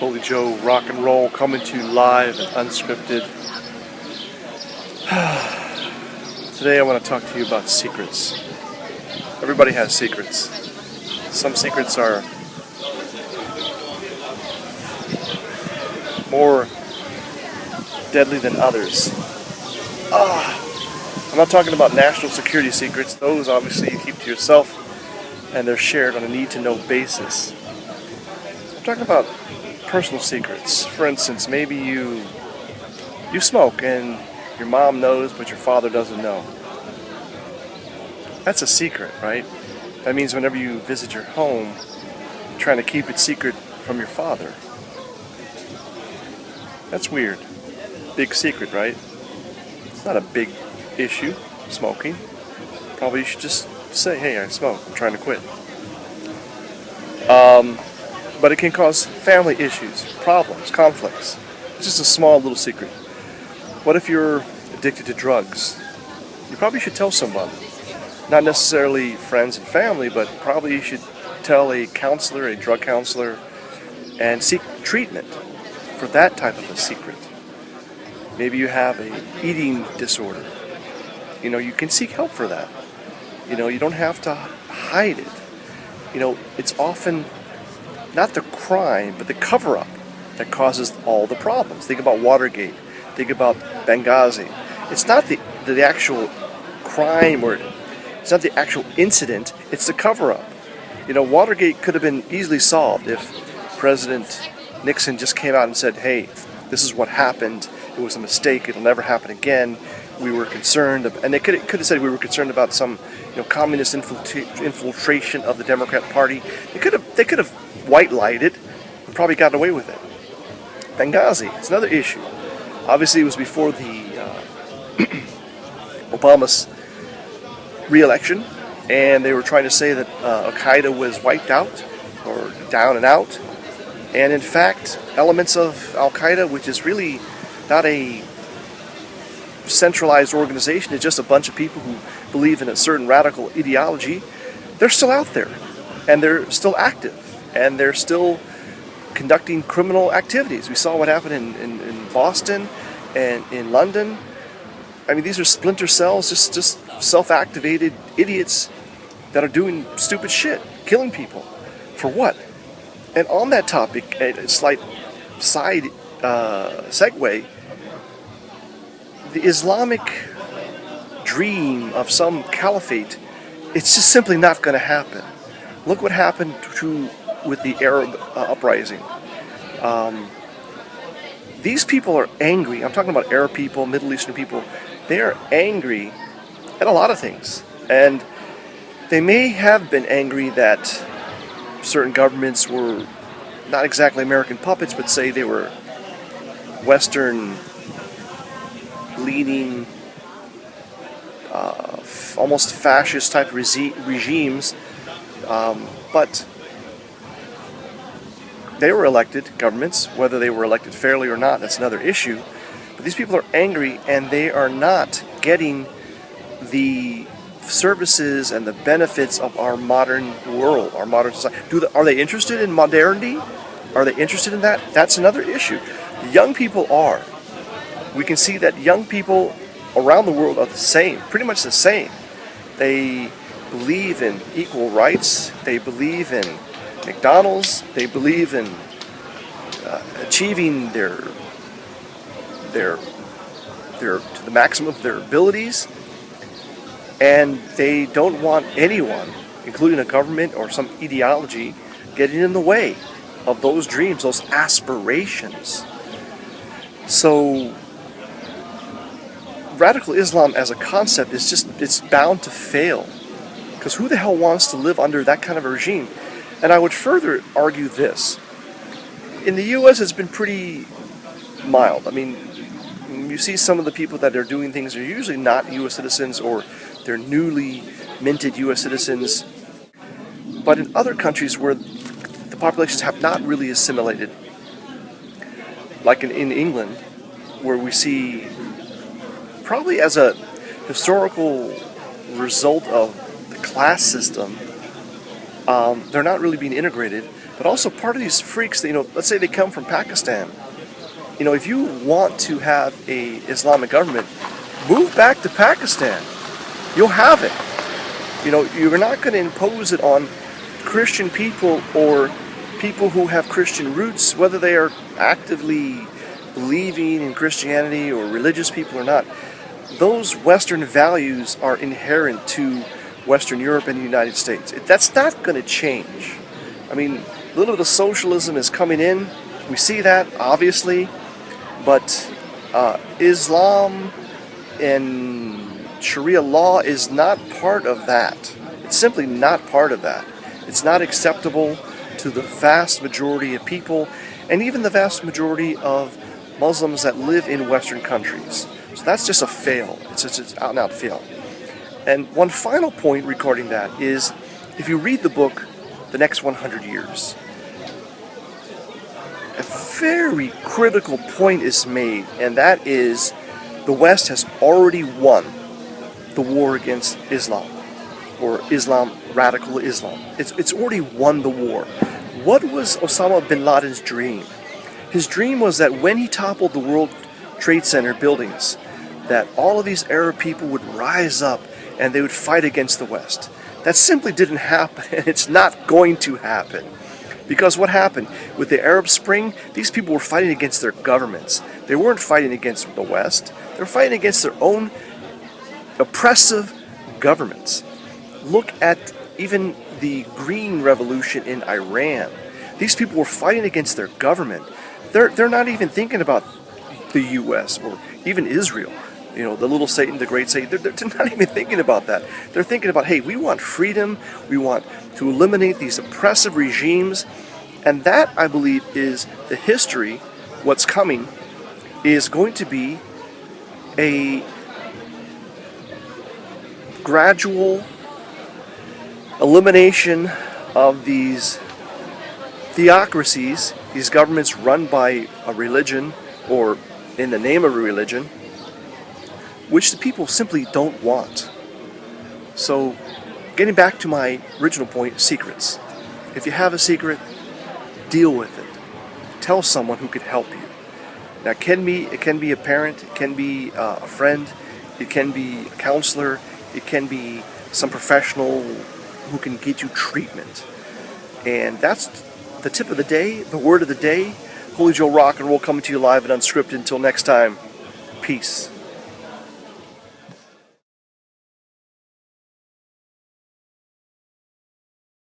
Holy Joe Rock and Roll coming to you live and unscripted. Today I want to talk to you about secrets. Everybody has secrets. Some secrets are more deadly than others. I'm not talking about national security secrets. Those obviously you keep to yourself and they're shared on a need-to-know basis. I'm talking about personal secrets. For instance, maybe you smoke and your mom knows but your father doesn't know. That's a secret, right? That means whenever you visit your home, you're trying to keep it secret from your father. That's weird. Big secret, right? It's not a big issue, smoking. Probably you should just say, hey, I smoke, I'm trying to quit. But it can cause family issues, problems, conflicts. It's just a small little secret. What if you're addicted to drugs? You probably should tell someone. Not necessarily friends and family, but probably you should tell a counselor, a drug counselor, and seek treatment for that type of a secret. Maybe you have an eating disorder. You can seek help for that. You don't have to hide it. It's often not the crime, but the cover-up that causes all the problems. Think about Watergate. Think about Benghazi. It's not the actual crime, or it's not the actual incident, it's the cover-up. Watergate could have been easily solved if President Nixon just came out and said, hey, this is what happened. It was a mistake. It'll never happen again. We were concerned, and they could have said we were concerned about some, communist infiltration of the Democrat Party. They could have white-lied it and probably gotten away with it. Benghazi, it's another issue. Obviously, it was before the Obama's re-election, and they were trying to say that Al-Qaeda was wiped out or down and out. And in fact, elements of Al-Qaeda, which is really not a centralized organization, it's just a bunch of people who believe in a certain radical ideology, they're still out there, and they're still active, and they're still conducting criminal activities. We saw what happened in Boston and in London. I mean, these are splinter cells, just self-activated idiots that are doing stupid shit, killing people. For what? And on that topic, a slight side segue, the Islamic dream of some caliphate, it's just simply not going to happen. Look what happened with the Arab uprising. These people are angry. I'm talking about Arab people, Middle Eastern people. They are angry at a lot of things. And they may have been angry that certain governments were not exactly American puppets, but say they were Western leaning, almost fascist type regimes, but they were elected governments. Whether they were elected fairly or not, that's another issue. But these people are angry, and they are not getting the services and the benefits of our modern world, our modern society. Are they interested in modernity? Are they interested in that? That's another issue. Young people are. We can see that young people around the world are the same, pretty much the same. They believe in equal rights. They believe in McDonald's. They believe in achieving their to the maximum of their abilities. And they don't want anyone, including a government or some ideology, getting in the way of those dreams, those aspirations. So radical Islam as a concept it's bound to fail. Because who the hell wants to live under that kind of a regime? And I would further argue this. In the U.S., it's been pretty mild. I mean, you see some of the people that are doing things are usually not U.S. citizens, or they're newly minted U.S. citizens. But in other countries where the populations have not really assimilated, like in England, where we see, probably as a historical result of the class system, they're not really being integrated. But also part of these freaks that, let's say they come from Pakistan. If you want to have a Islamic government, move back to Pakistan. You'll have it. You're not going to impose it on Christian people or people who have Christian roots, whether they are actively believing in Christianity or religious people or not. Those Western values are inherent to Western Europe and the United States. That's not going to change. A little bit of socialism is coming in. We see that, obviously. But Islam and Sharia law is not part of that. It's simply not part of that. It's not acceptable to the vast majority of people, and even the vast majority of Muslims that live in Western countries. So that's just a fail. It's an out-and-out fail. And one final point regarding that is, if you read the book, The Next 100 Years, a very critical point is made, and that is the West has already won the war against Islam, or radical Islam. It's already won the war. What was Osama bin Laden's dream? His dream was that when he toppled the World Trade Center buildings, that all of these Arab people would rise up and they would fight against the West. That simply didn't happen, and it's not going to happen. Because what happened with the Arab Spring, these people were fighting against their governments. They weren't fighting against the West. They were fighting against their own oppressive governments. Look at even the Green Revolution in Iran. These people were fighting against their government. They're not even thinking about the U.S. or even Israel. The little Satan, the great Satan. They're not even thinking about that. They're thinking about, hey, we want freedom. We want to eliminate these oppressive regimes. And that, I believe, is the history. What's coming is going to be a gradual elimination of these theocracies, these governments run by a religion or in the name of a religion, which the people simply don't want. So, getting back to my original point, secrets. If you have a secret, deal with it. Tell someone who could help you. Now, it can be a parent, it can be a friend, it can be a counselor, it can be some professional who can get you treatment. And that's the tip of the day, the word of the day. Holy Joe Rock and Roll coming to you live and unscripted. Until next time, peace.